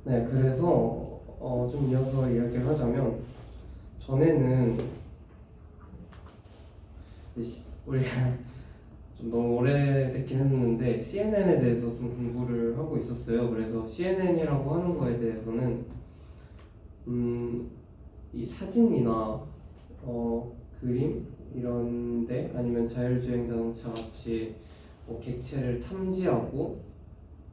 네, 그래서 좀 이어서 이야기를 하자면 전에는 우리가 좀 너무 오래됐긴 했는데 CNN에 대해서 좀 공부를 하고 있었어요. 그래서 CNN이라고 하는 거에 대해서는 이 사진이나 그림 이런데 아니면 자율주행 자동차 같이 객체를 탐지하고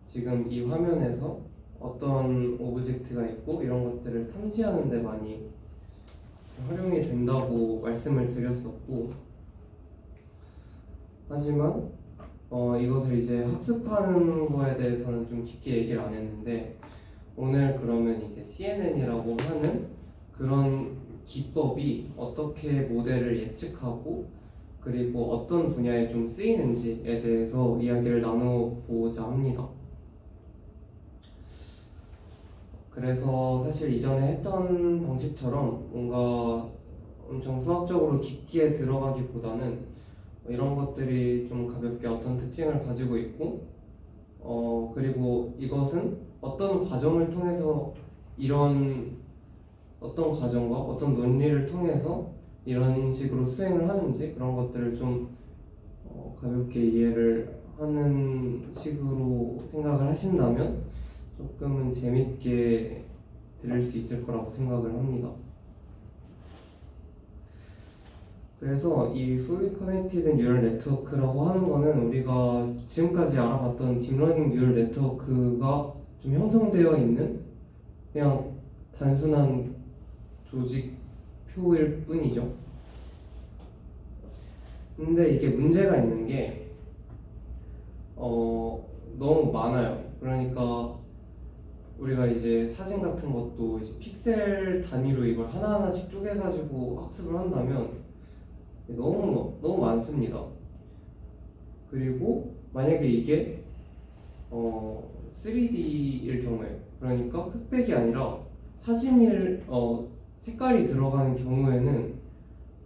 지금 이 화면에서 어떤 오브젝트가 있고 이런 것들을 탐지하는 데 많이 활용이 된다고 말씀을 드렸었고, 하지만 이것을 이제 학습하는 거에 대해서는 좀 깊게 얘기를 안 했는데, 오늘 그러면 이제 CNN이라고 하는 그런 기법이 어떻게 모델을 예측하고 그리고 어떤 분야에 좀 쓰이는지에 대해서 이야기를 나눠보고자 합니다. 그래서 사실 이전에 했던 방식처럼 뭔가 엄청 수학적으로 깊게 들어가기보다는 이런 것들이 좀 가볍게 어떤 특징을 가지고 있고 그리고 이것은 어떤 과정을 통해서 이런 어떤 과정과 어떤 논리를 통해서 이런 식으로 수행을 하는지 그런 것들을 좀 가볍게 이해를 하는 식으로 생각을 하신다면 조금은 재밌게 들을 수 있을 거라고 생각을 합니다. 그래서 이 Fully Connected Neural Network라고 하는 거는 우리가 지금까지 알아봤던 딥러닝 뉴럴 네트워크가 좀 형성되어 있는 그냥 단순한 조직표일 뿐이죠. 근데 이게 문제가 있는 게 너무 많아요. 그러니까 우리가 이제 사진 같은 것도 이제 픽셀 단위로 이걸 하나하나씩 쪼개가지고 학습을 한다면 너무 많습니다. 그리고 만약에 이게 3D일 경우에, 그러니까 흑백이 아니라 사진일 색깔이 들어가는 경우에는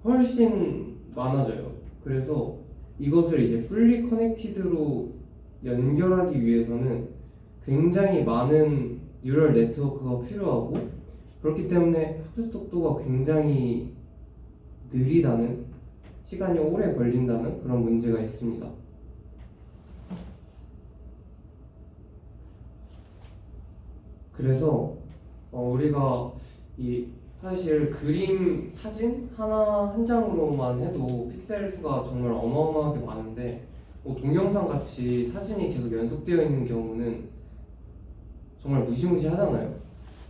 훨씬 많아져요. 그래서 이것을 이제 fully connected로 연결하기 위해서는 굉장히 많은 뉴럴 네트워크가 필요하고, 그렇기 때문에 학습 속도가 굉장히 느리다는, 시간이 오래 걸린다는 그런 문제가 있습니다. 그래서 우리가 사실 그림, 사진 하나 한 장으로만 해도 픽셀 수가 정말 어마어마하게 많은데 동영상 같이 사진이 계속 연속되어 있는 경우는 정말 무시무시하잖아요.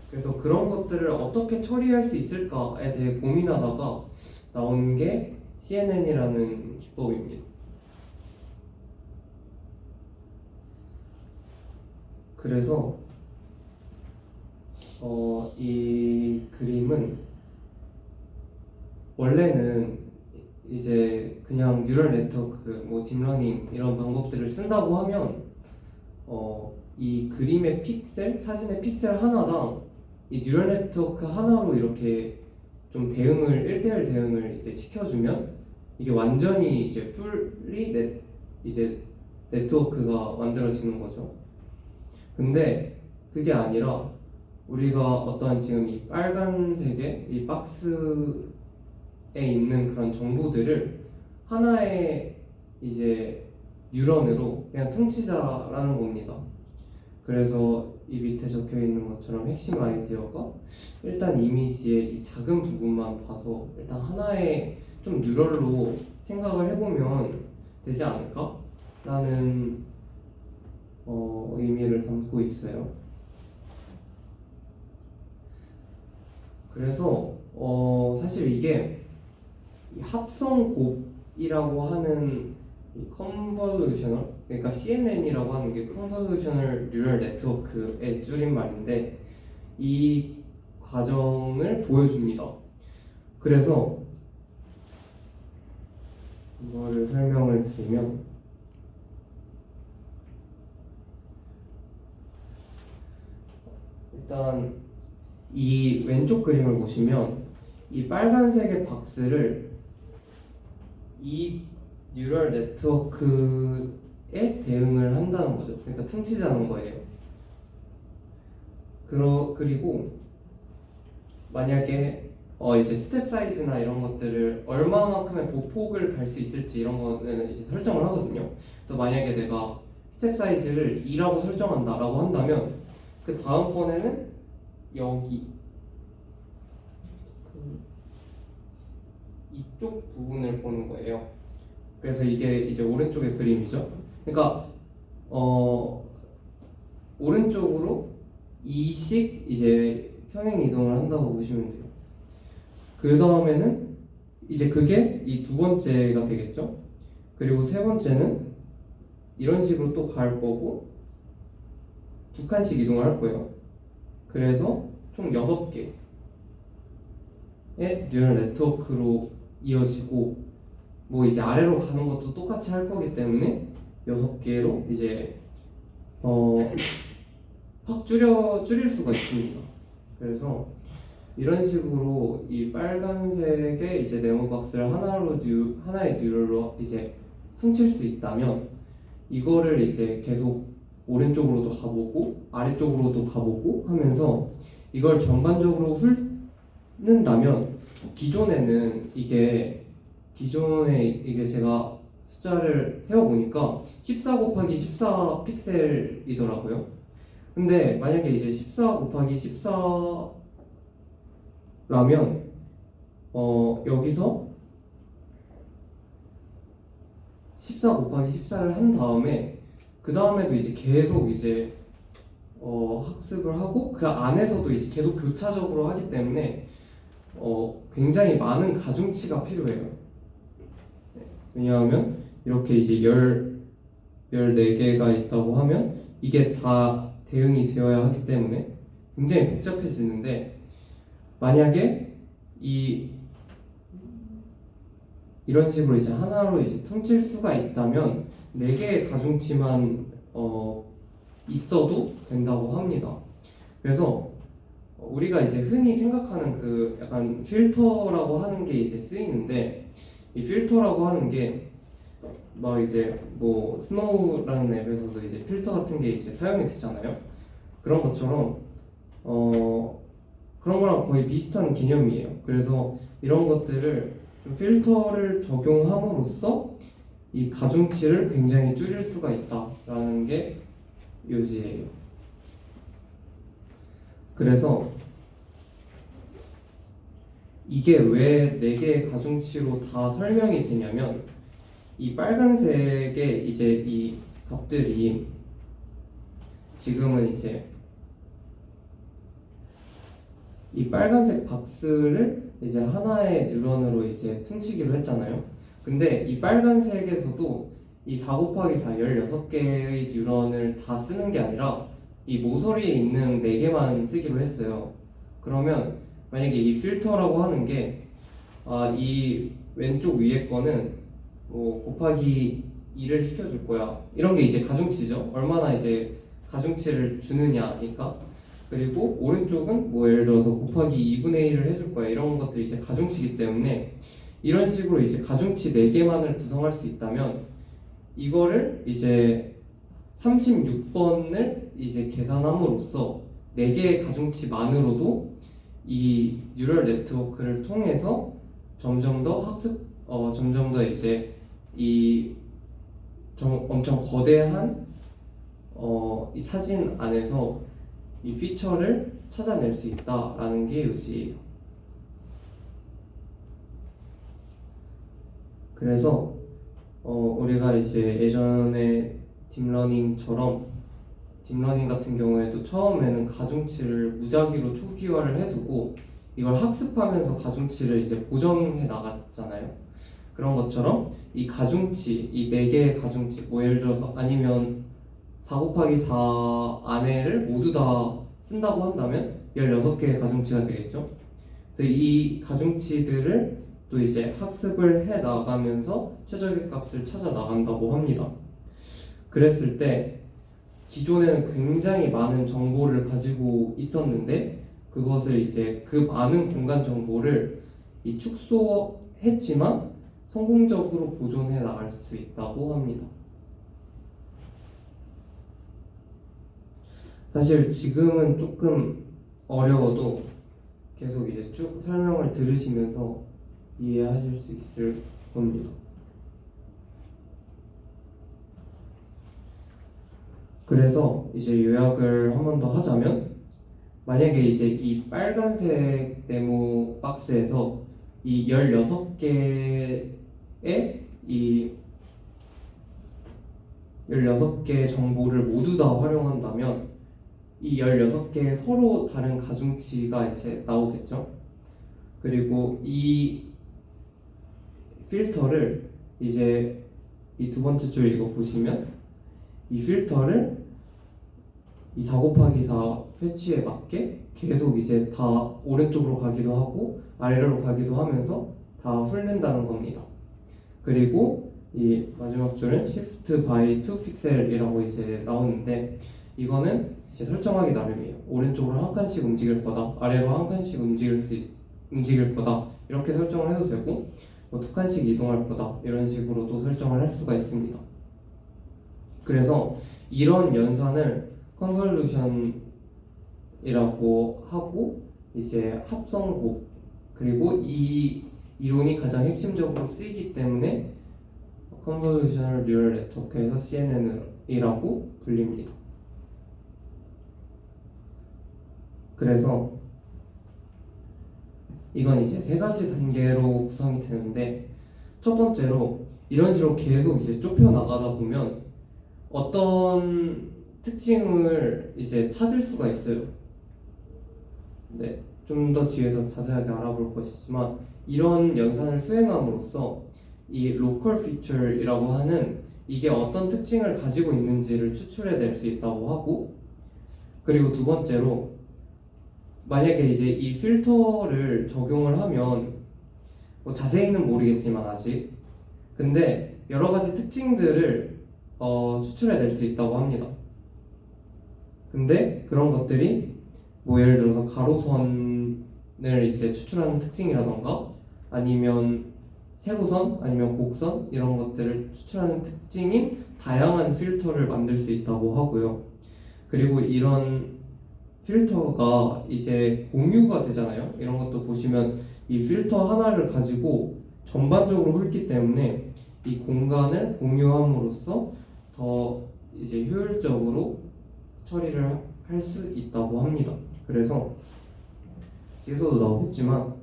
그래서 그런 것들을 어떻게 처리할 수 있을까에 대해 고민하다가 나온 게 CNN이라는 기법입니다. 그래서 이 그림은 원래는 이제 그냥 뉴럴 네트워크, 딥러닝 이런 방법들을 쓴다고 하면 이 그림의 픽셀, 사진의 픽셀 하나당 이 뉴럴 네트워크 하나로 이렇게 좀 대응을 1대1 대응을 이제 시켜주면 이게 완전히 이제 풀리 이제 네트워크가 만들어지는 거죠. 근데 그게 아니라 우리가 어떠한 지금 이 빨간색의 이 박스에 있는 그런 정보들을 하나의 이제 뉴런으로 그냥 퉁치자라는 겁니다. 그래서 이 밑에 적혀 있는 것처럼 핵심 아이디어가 일단 이미지의 이 작은 부분만 봐서 일단 하나의 좀 뉴럴로 생각을 해보면 되지 않을까? 라는 의미를 담고 있어요. 그래서 사실 이게 합성곱이라고 하는 이 컨볼루셔널, 그러니까 CNN이라고 하는 게 컨볼루셔널 뉴럴 네트워크의 줄임말인데 이 과정을 보여줍니다. 그래서 이거를 설명을 드리면 일단 이 왼쪽 그림을 보시면 이 빨간색의 박스를 이 뉴럴 네트워크에 대응을 한다는 거죠. 그러니까 퉁치자는 거예요. 그리고 만약에 이제 스텝 사이즈나 이런 것들을 얼마만큼의 보폭을 갈 수 있을지 이런 거는 이제 설정을 하거든요. 그래서 만약에 내가 스텝 사이즈를 2라고 설정한다라고 한다면 그 다음번에는 여기 이쪽 부분을 보는 거예요. 그래서 이게 이제 오른쪽의 그림이죠. 그러니까 오른쪽으로 2씩 이제 평행 이동을 한다고 보시면 돼요. 그 다음에는 이제 그게 이 두 번째가 되겠죠. 그리고 세 번째는 이런 식으로 또 갈 거고 두 칸씩 이동을 할 거예요. 그래서 총 6개의 뉴럴 네트워크로 이어지고 뭐 이제 아래로 가는 것도 똑같이 할 거기 때문에 6개로 이제 확 줄일 수가 있습니다. 그래서 이런 식으로 이 빨간색의 이제 네모박스를 하나의 뉴럴로 이제 퉁칠 수 있다면 이거를 이제 계속 오른쪽으로도 가보고 아래쪽으로도 가보고 하면서 이걸 전반적으로 훑는다면 기존에 이게 제가 숫자를 세어보니까 14 곱하기 14 픽셀이더라고요. 근데 만약에 이제 14 곱하기 14라면 여기서 14 곱하기 14를 한 다음에 그 다음에도 이제 계속 이제 학습을 하고 그 안에서도 이제 계속 교차적으로 하기 때문에 굉장히 많은 가중치가 필요해요. 왜냐하면 이렇게 이제 14개가 있다고 하면 이게 다 대응이 되어야 하기 때문에 굉장히 복잡해지는데 만약에 이런 식으로 이제 하나로 이제 퉁칠 수가 있다면 4개의 가중치만 있어도 된다고 합니다. 그래서 우리가 이제 흔히 생각하는 그 약간 필터라고 하는 게 이제 쓰이는데 이 필터라고 하는 게 막 이제 뭐 스노우라는 앱에서도 이제 필터 같은 게 이제 사용이 되잖아요. 그런 것처럼 그런 거랑 거의 비슷한 개념이에요. 그래서 이런 것들을 좀 필터를 적용함으로써 이 가중치를 굉장히 줄일 수가 있다라는 게 요지예요. 그래서 이게 왜 4개의 가중치로 다 설명이 되냐면 이 빨간색의 이제 이 값들이 지금은 이제 이 빨간색 박스를 이제 하나의 뉴런으로 이제 퉁치기로 했잖아요. 근데 이 빨간색에서도 이 4 곱하기 4 16개의 뉴런을 다 쓰는 게 아니라 이 모서리에 있는 4개만 쓰기로 했어요. 그러면 만약에 이 필터라고 하는 게 이 왼쪽 위에 거는 뭐 곱하기 2를 시켜줄 거야. 이런 게 이제 가중치죠. 얼마나 이제 가중치를 주느냐니까. 그리고 오른쪽은 뭐 예를 들어서 곱하기 2분의 1을 해줄 거야. 이런 것들이 이제 가중치이기 때문에 이런 식으로 이제 가중치 4개만을 구성할 수 있다면 이거를 이제 36번을 이제 계산함으로써 4개의 가중치만으로도 이 뉴럴 네트워크를 통해서 점점 더 이제 엄청 거대한 이 사진 안에서 이 피처를 찾아낼 수 있다라는 게 요지예요. 그래서 우리가 이제 예전에 딥러닝처럼 딥러닝 같은 경우에도 처음에는 가중치를 무작위로 초기화를 해두고 이걸 학습하면서 가중치를 이제 보정해 나갔잖아요. 그런 것처럼 이 가중치, 이 4개의 가중치, 뭐 예를 들어서 아니면 4 곱하기 4 안에를 모두 다 쓴다고 한다면 16개의 가중치가 되겠죠. 그래서 이 가중치들을 또 이제 학습을 해 나가면서 최적의 값을 찾아 나간다고 합니다. 그랬을 때 기존에는 굉장히 많은 정보를 가지고 있었는데 그것을 이제 그 많은 공간 정보를 축소했지만 성공적으로 보존해 나갈 수 있다고 합니다. 사실 지금은 조금 어려워도 계속 이제 쭉 설명을 들으시면서 이해하실 수 있을 겁니다. 그래서 이제 요약을 한 번 더 하자면, 만약에 이제 이 빨간색 네모 박스에서 이 16개의 이 16개의 정보를 모두 다 활용한다면 이 16개의 서로 다른 가중치가 이제 나오겠죠. 그리고 이 필터를 이제 이 두 번째 줄 이거 보시면 이 필터를 이 4 곱하기 4 패치에 맞게 계속 이제 다 오른쪽으로 가기도 하고 아래로 가기도 하면서 다 훑는다는 겁니다. 그리고 이 마지막 줄은 shift by 2 픽셀이라고 이제 나오는데, 이거는 이제 설정하기 나름이에요. 오른쪽으로 한 칸씩 움직일 거다, 아래로 한 칸씩 움직일 거다, 이렇게 설정을 해도 되고, 뭐 2칸씩 이동할 거다, 이런 식으로도 설정을 할 수가 있습니다. 그래서 이런 연산을 컨볼루션이라고 하고, 이제 합성곱, 그리고 이 이론이 가장 핵심적으로 쓰이기 때문에 컨볼루셔널 뉴럴 네트워크에서 CNN이라고 불립니다. 그래서 이건 이제 세 가지 단계로 구성이 되는데, 첫 번째로 이런 식으로 계속 이제 좁혀 나가다 보면 어떤 특징을 이제 찾을 수가 있어요. 네, 좀 더 뒤에서 자세하게 알아볼 것이지만, 이런 연산을 수행함으로써 이 로컬 피처이라고 하는 이게 어떤 특징을 가지고 있는지를 추출해낼 수 있다고 하고, 그리고 두 번째로 만약에 이제 이 필터를 적용을 하면 뭐 자세히는 모르겠지만 아직, 근데 여러 가지 특징들을 추출해낼 수 있다고 합니다. 근데 그런 것들이 뭐 예를 들어서 가로선을 이제 추출하는 특징이라던가, 아니면 세로선, 아니면 곡선, 이런 것들을 추출하는 특징인 다양한 필터를 만들 수 있다고 하고요. 그리고 이런 필터가 이제 공유가 되잖아요. 이런 것도 보시면 이 필터 하나를 가지고 전반적으로 훑기 때문에 이 공간을 공유함으로써 더 이제 효율적으로 처리를 할 수 있다고 합니다. 그래서 여기서도 나오겠지만,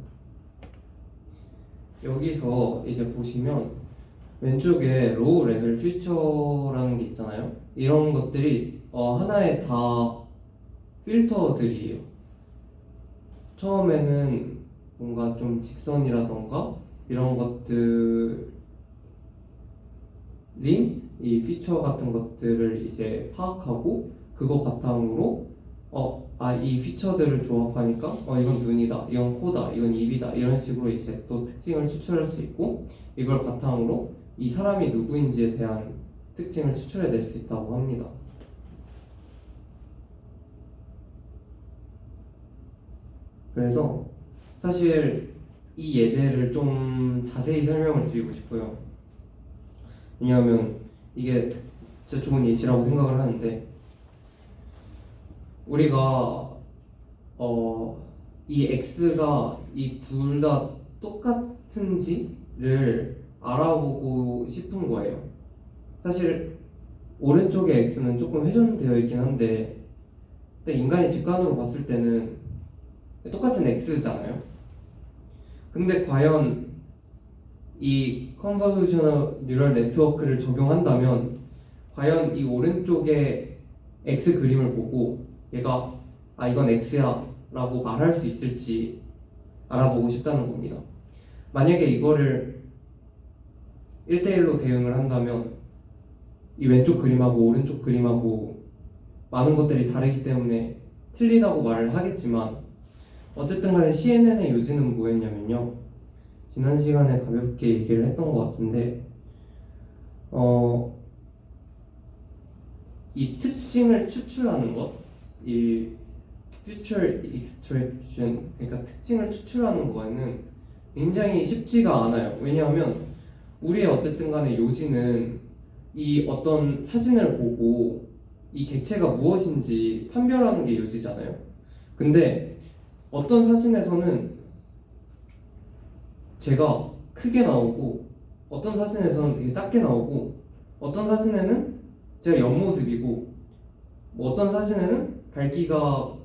여기서 이제 보시면 왼쪽에 로우 레벨 피처라는 게 있잖아요. 이런 것들이 하나의 다 필터들이에요. 처음에는 뭔가 좀 직선이라던가 이런 것들이 이 피처 같은 것들을 이제 파악하고, 그거 바탕으로 이 피처들을 조합하니까 이건 눈이다, 이건 코다, 이건 입이다, 이런 식으로 이제 또 특징을 추출할 수 있고, 이걸 바탕으로 이 사람이 누구인지에 대한 특징을 추출해낼 수 있다고 합니다. 그래서 사실 이 예제를 좀 자세히 설명을 드리고 싶어요. 왜냐하면 이게 진짜 좋은 예시라고 생각을 하는데, 우리가 이 x가 이 둘 다 똑같은지를 알아보고 싶은 거예요. 사실 오른쪽의 x는 조금 회전되어 있긴 한데, 근데 인간이 직관으로 봤을 때는 똑같은 x잖아요. 근데 과연 이 컨볼루셔널 뉴럴 네트워크를 적용한다면 과연 이 오른쪽의 x 그림을 보고 얘가 이건 x야 라고 말할 수 있을지 알아보고 싶다는 겁니다. 만약에 이거를 1대1로 대응을 한다면 이 왼쪽 그림하고 오른쪽 그림하고 많은 것들이 다르기 때문에 틀리다고 말을 하겠지만, 어쨌든 간에 CNN의 요지는 뭐였냐면요, 지난 시간에 가볍게 얘기를 했던 것 같은데, 이 특징을 추출하는 것, 이 feature extraction, 그러니까 특징을 추출하는 거에는 굉장히 쉽지가 않아요. 왜냐하면 우리의 어쨌든 간에 요지는 이 어떤 사진을 보고 이 객체가 무엇인지 판별하는 게 요지잖아요. 근데 어떤 사진에서는 제가 크게 나오고 어떤 사진에서는 되게 작게 나오고 어떤 사진에는 제가 옆모습이고 뭐 어떤 사진에는 밝기가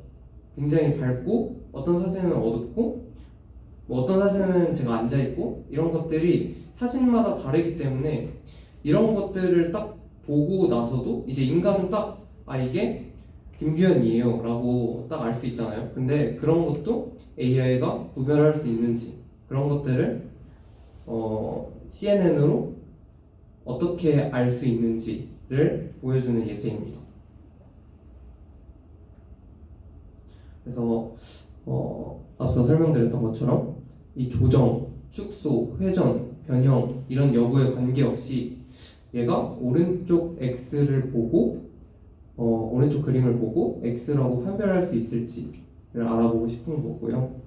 굉장히 밝고 어떤 사진은 어둡고 뭐 어떤 사진은 제가 앉아있고 이런 것들이 사진마다 다르기 때문에 이런 것들을 딱 보고 나서도 이제 인간은 딱 아 이게 김규현이에요 라고 딱 알 수 있잖아요. 근데 그런 것도 AI가 구별할 수 있는지 그런 것들을 CNN으로 어떻게 알 수 있는지를 보여주는 예제입니다. 그래서 앞서 설명드렸던 것처럼 이 조정, 축소, 회전, 변형 이런 여부에 관계없이 얘가 오른쪽 X를 보고 오른쪽 그림을 보고 X라고 판별할 수 있을지를 알아보고 싶은 거고요.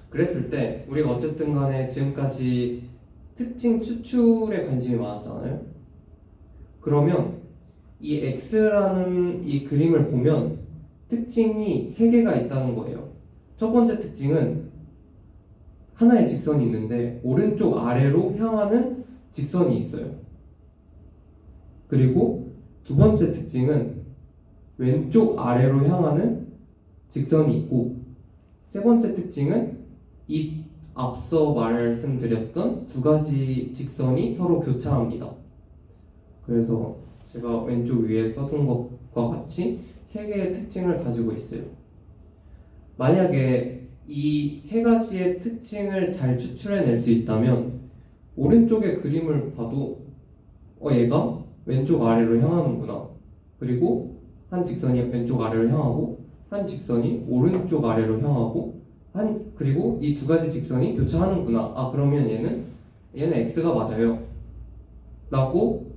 그랬을 때 우리가 어쨌든 간에 지금까지 특징 추출에 관심이 많았잖아요. 그러면 이 X라는 이 그림을 보면 특징이 3개가 있다는 거예요. 첫 번째 특징은 하나의 직선이 있는데 오른쪽 아래로 향하는 직선이 있어요. 그리고 두 번째 특징은 왼쪽 아래로 향하는 직선이 있고 세 번째 특징은 이 앞서 말씀드렸던 2가지 직선이 서로 교차합니다. 그래서 제가 왼쪽 위에 써둔 것과 같이 3개의 특징을 가지고 있어요. 만약에 이 3가지의 특징을 잘 추출해낼 수 있다면 오른쪽의 그림을 봐도 얘가 왼쪽 아래로 향하는구나. 그리고 한 직선이 왼쪽 아래로 향하고 한 직선이 오른쪽 아래로 향하고 그리고 이 2가지 직선이 교차하는구나. 그러면 얘는 X가 맞아요 라고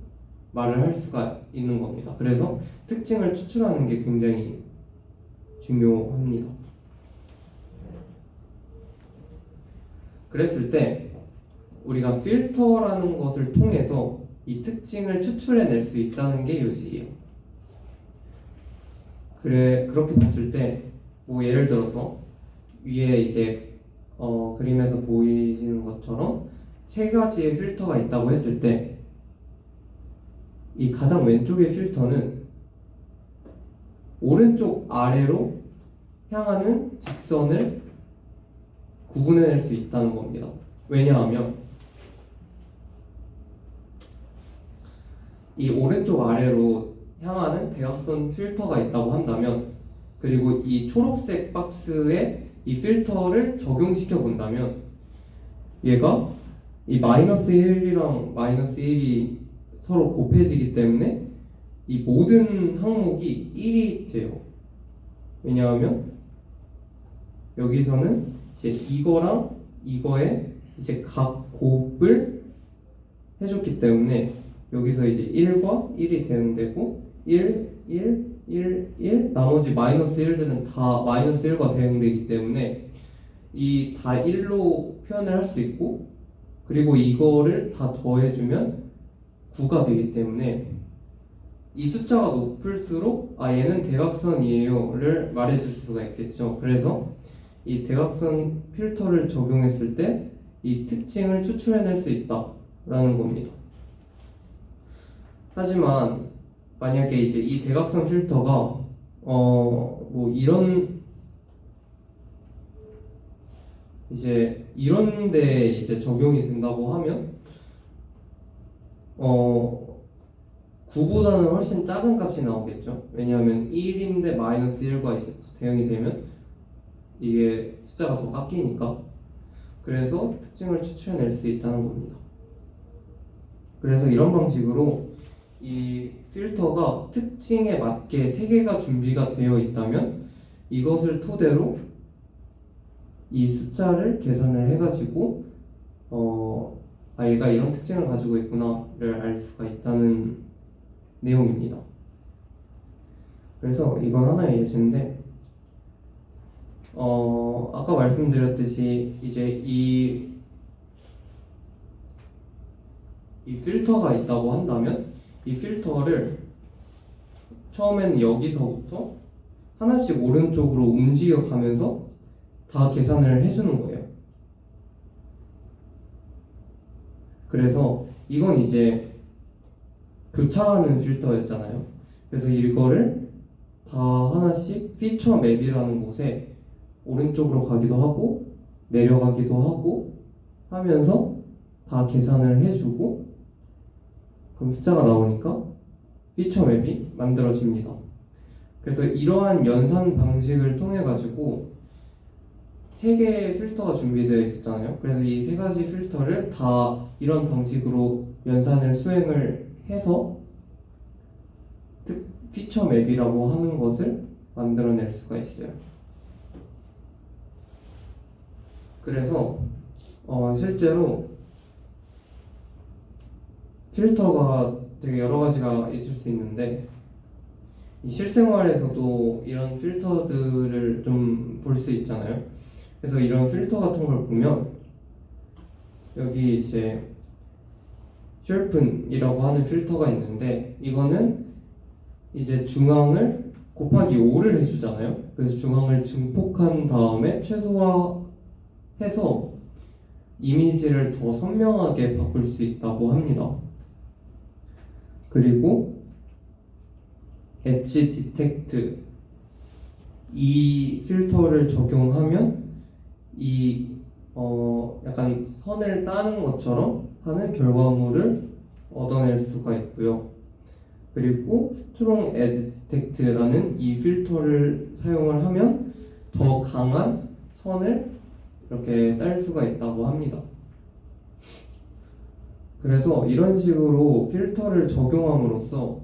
말을 할 수가 있는 겁니다. 그래서 특징을 추출하는 게 굉장히 중요합니다. 그랬을 때 우리가 필터라는 것을 통해서 이 특징을 추출해낼 수 있다는 게 요지예요. 그렇게 봤을 때 뭐 예를 들어서 위에 이제 그림에서 보이시는 것처럼 3가지의 필터가 있다고 했을 때 이 가장 왼쪽의 필터는 오른쪽 아래로 향하는 직선을 구분해낼 수 있다는 겁니다. 왜냐하면 이 오른쪽 아래로 향하는 대각선 필터가 있다고 한다면 그리고 이 초록색 박스에 이 필터를 적용시켜 본다면 얘가 이 -1이랑 -1이 서로 곱해지기 때문에 이 모든 항목이 1이 돼요. 왜냐하면 여기서는 이제 이거랑 이거에 이제 각 곱을 해줬기 때문에 여기서 이제 1과 1이 되는 데고 1, 1, 1, 1 나머지 -1들은 다 -1과 대응되기 때문에 이 다 1로 표현을 할 수 있고 그리고 이거를 다 더해주면 9가 되기 때문에 이 숫자가 높을수록 얘는 대각선이에요를 말해줄 수가 있겠죠. 그래서 이 대각선 필터를 적용했을 때 이 특징을 추출해낼 수 있다라는 겁니다. 하지만 만약에 이제 이 대각선 필터가 뭐 이런데 이제 적용이 된다고 하면 9보다는 훨씬 작은 값이 나오겠죠. 왜냐하면 1인데 -1과 이제 대응이 되면 이게 숫자가 더 깎이니까. 그래서 특징을 추출해낼 수 있다는 겁니다. 그래서 이런 방식으로 이 필터가 특징에 맞게 3개가 준비가 되어 있다면 이것을 토대로 이 숫자를 계산을 해가지고 얘가 이런 특징을 가지고 있구나를 알 수가 있다는 내용입니다. 그래서 이건 하나의 예제인데 아까 말씀드렸듯이 이제 이 이 필터가 있다고 한다면 이 필터를 처음에는 여기서부터 하나씩 오른쪽으로 움직여 가면서 다 계산을 해주는 거예요. 그래서 이건 이제 교차하는 필터였잖아요. 그래서 이거를 다 하나씩 피처 맵이라는 곳에 오른쪽으로 가기도 하고 내려가기도 하고 하면서 다 계산을 해주고 그럼 숫자가 나오니까 피처 맵이 만들어집니다. 그래서 이러한 연산 방식을 통해 가지고 세 개의 필터가 준비되어 있었잖아요. 그래서 이 세 가지 필터를 다 이런 방식으로 연산을 수행을 해서 피처 맵이라고 하는 것을 만들어낼 수가 있어요. 그래서 실제로 필터가 되게 여러 가지가 있을 수 있는데 이 실생활에서도 이런 필터들을 좀 볼 수 있잖아요. 그래서 이런 필터 같은 걸 보면 여기 이제 쉘픈이라고 하는 필터가 있는데 이거는 이제 중앙을 곱하기 5를 해주잖아요. 그래서 중앙을 증폭한 다음에 최소화해서 이미지를 더 선명하게 바꿀 수 있다고 합니다. 그리고 엣지 디텍트 이 필터를 적용하면 이 약간 선을 따는 것처럼 하는 결과물을 얻어낼 수가 있고요. 그리고 스트롱 에지 디텍트라는 이 필터를 사용을 하면 더 강한 선을 이렇게 딸 수가 있다고 합니다. 그래서 이런 식으로 필터를 적용함으로써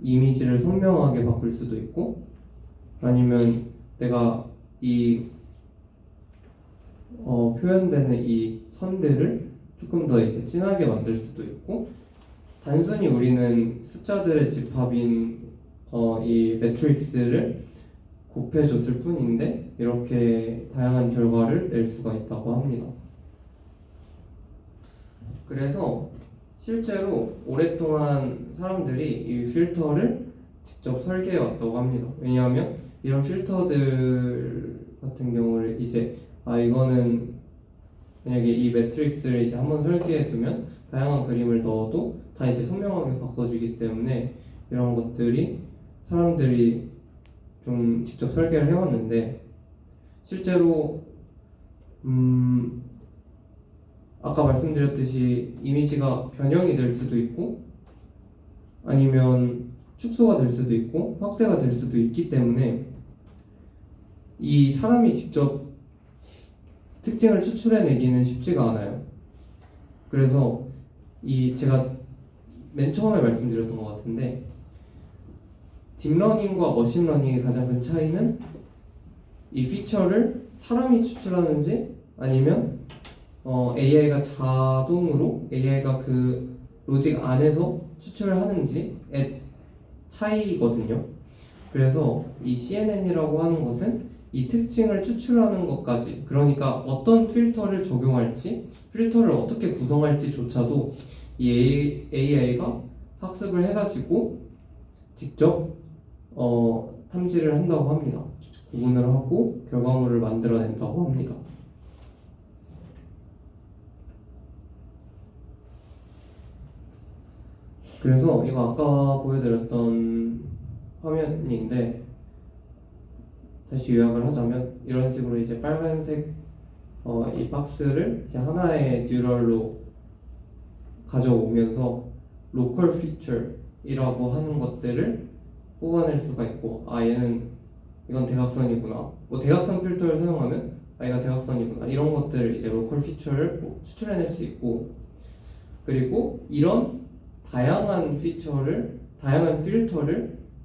이미지를 선명하게 바꿀 수도 있고 아니면 내가 이 표현되는 이 선들을 조금 더 이제 진하게 만들 수도 있고 단순히 우리는 숫자들의 집합인 이 매트릭스를 곱해줬을 뿐인데 이렇게 다양한 결과를 낼 수가 있다고 합니다. 그래서 실제로 오랫동안 사람들이 이 필터를 직접 설계해 왔다고 합니다. 왜냐하면 이런 필터들 같은 경우를 이제 이거는 만약에 이 매트릭스를 이제 한번 설계해 두면 다양한 그림을 넣어도 다 이제 선명하게 바꿔주기 때문에 이런 것들이 사람들이 좀 직접 설계를 해왔는데 실제로 아까 말씀드렸듯이 이미지가 변형이 될 수도 있고 아니면 축소가 될 수도 있고 확대가 될 수도 있기 때문에 이 사람이 직접 특징을 추출해내기는 쉽지가 않아요. 그래서 제가 맨 처음에 말씀드렸던 것 같은데 딥러닝과 머신러닝의 가장 큰 차이는 이 피처를 사람이 추출하는지 아니면 AI가 자동으로 AI가 그 로직 안에서 추출을 하는지의 차이거든요. 그래서 이 CNN이라고 하는 것은 이 특징을 추출하는 것까지 그러니까 어떤 필터를 적용할지 필터를 어떻게 구성할지조차도 이 AI가 학습을 해가지고 직접 탐지를 한다고 합니다. 구분을 하고 결과물을 만들어낸다고 합니다. 그래서 이거 아까 보여드렸던 화면인데 다시 요약을 하자면 이런 식으로 이제 빨간색 이 박스를 이제 하나의 뉴럴로 가져오면서 로컬 피처이라고 하는 것들을 뽑아낼 수가 있고 얘는 이건 대각선이구나 뭐 대각선 필터를 사용하면 얘가 대각선이구나 이런 것들을 이제 로컬 피처를 추출해낼 수 있고 그리고 이런 다양한 필터를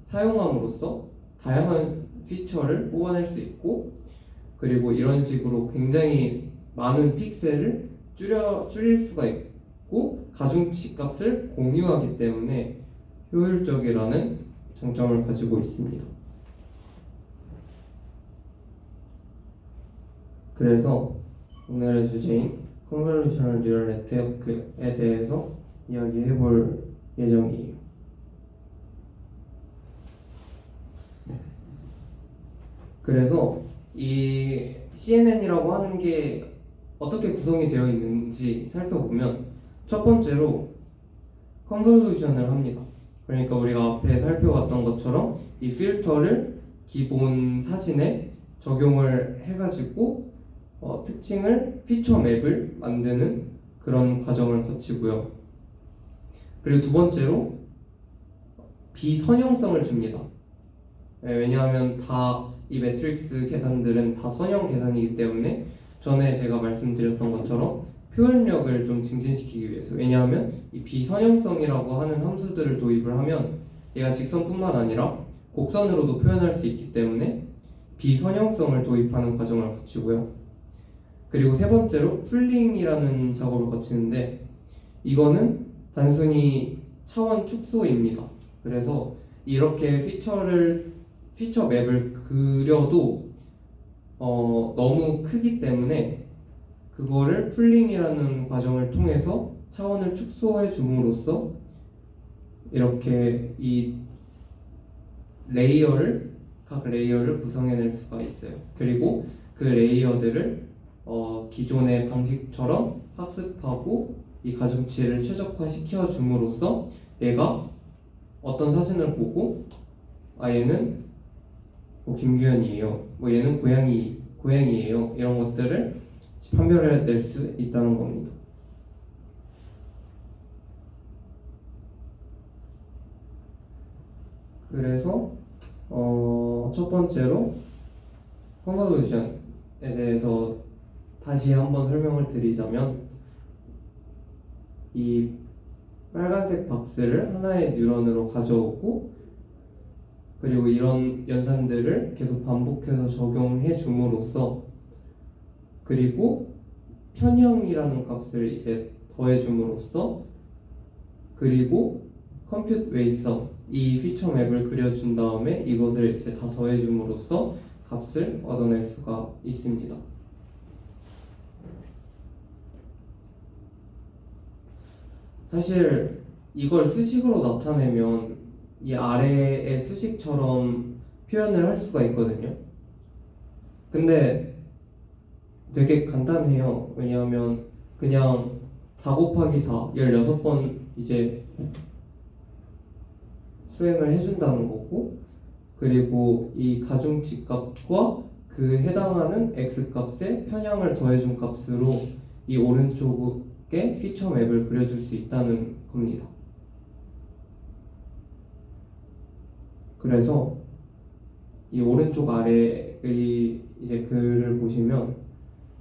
사용함으로써 다양한 피처를 뽑아낼 수 있고 그리고 이런 식으로 굉장히 많은 픽셀을 줄일 수가 있고 가중치 값을 공유하기 때문에 효율적이라는 장점을 가지고 있습니다. 그래서 오늘의 주제인 Convolutional Neural Network에 대해서 이야기해 볼 예정이에요. 그래서 이 CNN이라고 하는 게 어떻게 구성이 되어 있는지 살펴보면 첫 번째로 컨볼루션을 합니다. 그러니까 우리가 앞에 살펴봤던 것처럼 이 필터를 기본 사진에 적용을 해가지고 특징을 피처 맵을 만드는 그런 과정을 거치고요. 그리고 두 번째로 비선형성을 줍니다. 왜냐하면 다 이 매트릭스 계산들은 다 선형 계산이기 때문에 전에 제가 말씀드렸던 것처럼 표현력을 좀 증진시키기 위해서, 왜냐하면 이 비선형성이라고 하는 함수들을 도입을 하면 얘가 직선뿐만 아니라 곡선으로도 표현할 수 있기 때문에 비선형성을 도입하는 과정을 거치고요. 그리고 세 번째로 풀링이라는 작업을 거치는데 이거는 단순히 차원 축소입니다. 그래서 이렇게 피처 맵을 그려도 너무 크기 때문에 그거를 풀링이라는 과정을 통해서 차원을 축소해 줌으로써 이렇게 각 레이어를 구성해낼 수가 있어요. 그리고 그 레이어들을 기존의 방식처럼 학습하고 이 가중치를 최적화시켜 줌으로써 얘가 어떤 사진을 보고 얘는 뭐 김규현이에요, 뭐 얘는 고양이에요, 이런 것들을 판별해낼 수 있다는 겁니다. 그래서 첫 번째로 컨볼루션에 대해서 다시 한번 설명을 드리자면 이 빨간색 박스를 하나의 뉴런으로 가져오고 그리고 이런 연산들을 계속 반복해서 적용해 줌으로써 그리고 편형이라는 값을 이제 더해 줌으로써 그리고 컴퓨트 웨이성 이 피처 맵을 그려준 다음에 이것을 이제 다 더해 줌으로써 값을 얻어낼 수가 있습니다. 사실 이걸 수식으로 나타내면 이 아래의 수식처럼 표현을 할 수가 있거든요. 근데 되게 간단해요. 왜냐하면 그냥 4 곱하기 4 16번 이제 수행을 해준다는 거고 그리고 이 가중치 값과 그 해당하는 x 값에 편향을 더해준 값으로 이 오른쪽에 피처 맵을 그려줄 수 있다는 겁니다. 그래서 이 오른쪽 아래의 이제 글을 보시면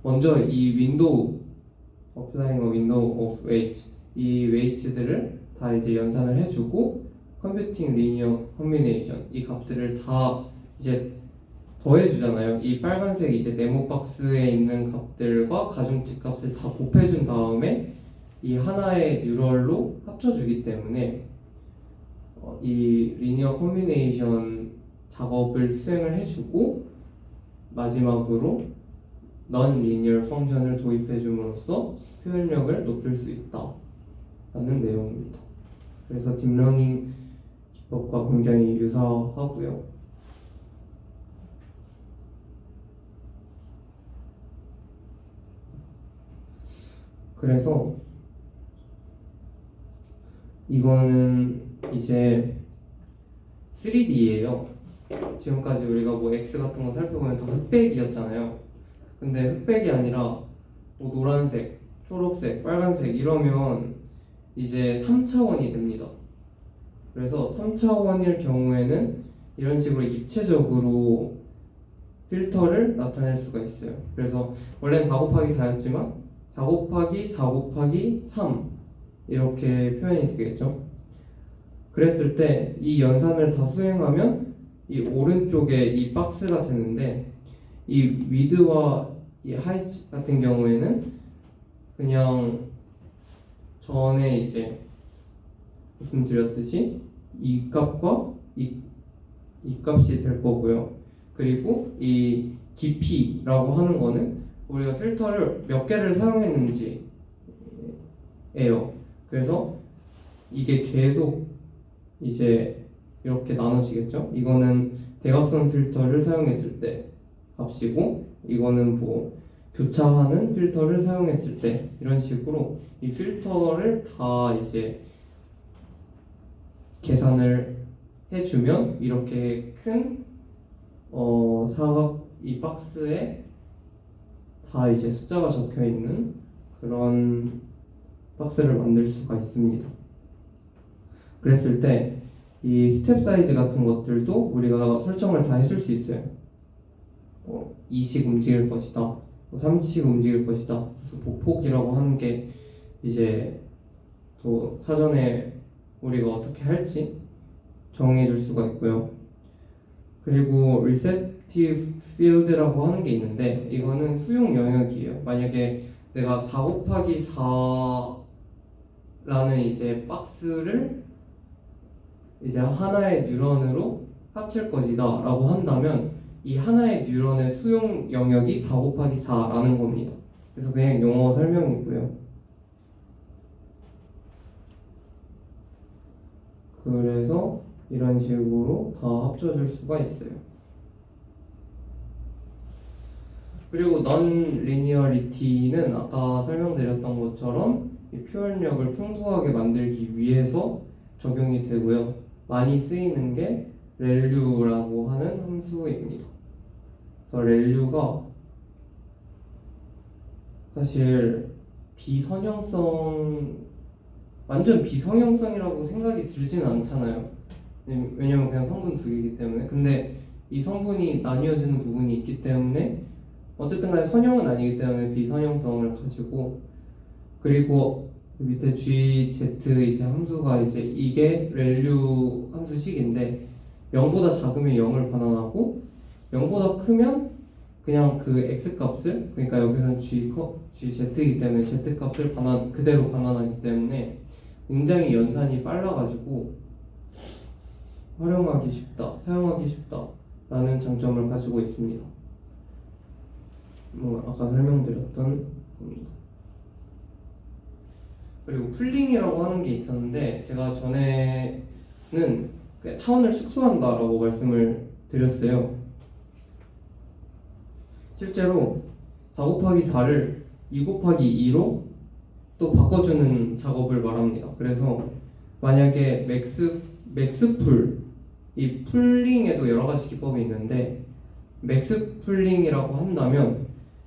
먼저 이 윈도우 applying a window of weights 이 웨이츠들을 다 이제 연산을 해주고 컴퓨팅 리니어 컴비네이션 이 값들을 다 이제 더해주잖아요. 이 빨간색 이제 네모 박스에 있는 값들과 가중치 값을 다 곱해준 다음에 이 하나의 뉴럴로 합쳐주기 때문에 이 리니어 컴비네이션 작업을 수행을 해주고 마지막으로 non-linear 펑션을 도입해줌으로써 표현력을 높일 수 있다라는 내용입니다. 그래서 딥러닝 기법과 굉장히 유사하고요. 그래서 이거는 이제 3D예요. 지금까지 우리가 뭐 X 같은 거 살펴보면 다 흑백이었잖아요. 근데 흑백이 아니라 뭐 노란색, 초록색, 빨간색 이러면 이제 3차원이 됩니다. 그래서 3차원일 경우에는 이런 식으로 입체적으로 필터를 나타낼 수가 있어요. 그래서 원래는 4 곱하기 4였지만 4 곱하기 4 곱하기 3 이렇게 표현이 되겠죠. 그랬을 때 이 연산을 다 수행하면 이 오른쪽에 이 박스가 되는데 이 위드와 이 하이트 같은 경우에는 그냥 전에 이제 말씀드렸듯이 이 값과 이 값이 될 거고요. 그리고 이 깊이라고 하는 거는 우리가 필터를 몇 개를 사용했는지예요. 그래서 이게 계속 이제 이렇게 나눠지겠죠. 이거는 대각선 필터를 사용했을 때 값이고, 이거는 뭐 교차하는 필터를 사용했을 때, 이런 식으로 이 필터를 다 이제 계산을 해주면 이렇게 큰 사각 이 박스에 다 이제 숫자가 적혀 있는 그런 박스를 만들 수가 있습니다. 그랬을 때 이 스텝 사이즈 같은 것들도 우리가 설정을 다 해줄 수 있어요. 2씩 움직일 것이다, 3씩 움직일 것이다. 그래서 보폭이라고 하는 게 이제 또 사전에 우리가 어떻게 할지 정해줄 수가 있고요. 그리고 receptive field라고 하는 게 있는데, 이거는 수용 영역이에요. 만약에 내가 4 곱하기 4라는 이제 박스를 이제 하나의 뉴런으로 합칠 것이다 라고 한다면, 이 하나의 뉴런의 수용 영역이 4 곱하기 4라는 겁니다. 그래서 그냥 용어 설명이고요. 그래서 이런 식으로 다 합쳐줄 수가 있어요. 그리고 non-linearity는 아까 설명드렸던 것처럼 이 표현력을 풍부하게 만들기 위해서 적용이 되고요. 많이 쓰이는 게 렐류라고 하는 함수입니다. 그래서 렐류가 사실 완전 비선형성이라고 생각이 들지는 않잖아요. 왜냐면 그냥 성분 두 개이기 때문에. 근데 이 성분이 나뉘어지는 부분이 있기 때문에 어쨌든 간에 선형은 아니기 때문에 비선형성을 가지고, 그리고 그 밑에 GZ 이제 함수가 이제 이게 렐류 함수식인데, 0보다 작으면 0을 반환하고 0보다 크면 그냥 그 x 값을, 그러니까 여기서는 GZ이기 때문에 z 값을 그대로 반환하기 때문에 굉장히 연산이 빨라가지고 활용하기 쉽다, 사용하기 쉽다 라는 장점을 가지고 있습니다. 아까 설명드렸던 겁니다. 그리고 풀링이라고 하는 게 있었는데, 제가 전에는 그냥 차원을 축소한다 라고 말씀을 드렸어요. 실제로 4 곱하기 4를 2 곱하기 2로 또 바꿔주는 작업을 말합니다. 그래서 만약에 맥스풀, 이 풀링에도 여러 가지 기법이 있는데, 맥스 풀링이라고 한다면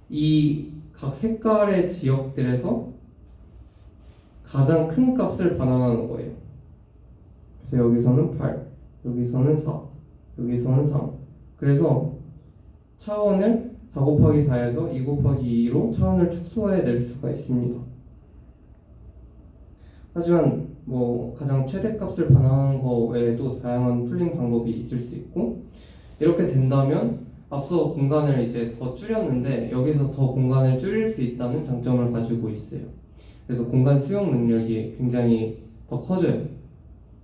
이 각 색깔의 지역들에서 가장 큰 값을 반환하는 거예요. 그래서 여기서는 8, 여기서는 4, 여기서는 3. 그래서 차원을 4 곱하기 4에서 2 곱하기 2로 차원을 축소해낼 수가 있습니다. 하지만 가장 최대값을 반환하는 거 외에도 다양한 풀링 방법이 있을 수 있고, 이렇게 된다면 앞서 공간을 이제 더 줄였는데 여기서 더 공간을 줄일 수 있다는 장점을 가지고 있어요. 그래서 공간 수용 능력이 굉장히 더 커져요.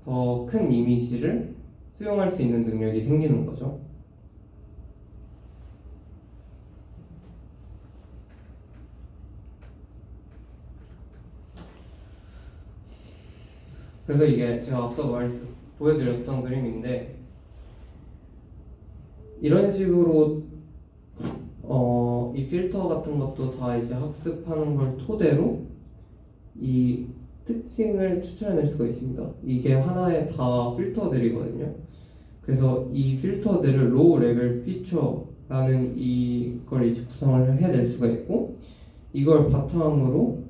더 큰 이미지를 수용할 수 있는 능력이 생기는 거죠. 그래서 이게 제가 앞서 보여드렸던 그림인데, 이런 식으로 이 필터 같은 것도 다 이제 학습하는 걸 토대로 이 특징을 추출해낼 수가 있습니다. 이게 하나의 다 필터들이거든요. 그래서 이 필터들을 로우 레벨 피처라는 이걸 이제 구성을 해낼 수가 있고, 이걸 바탕으로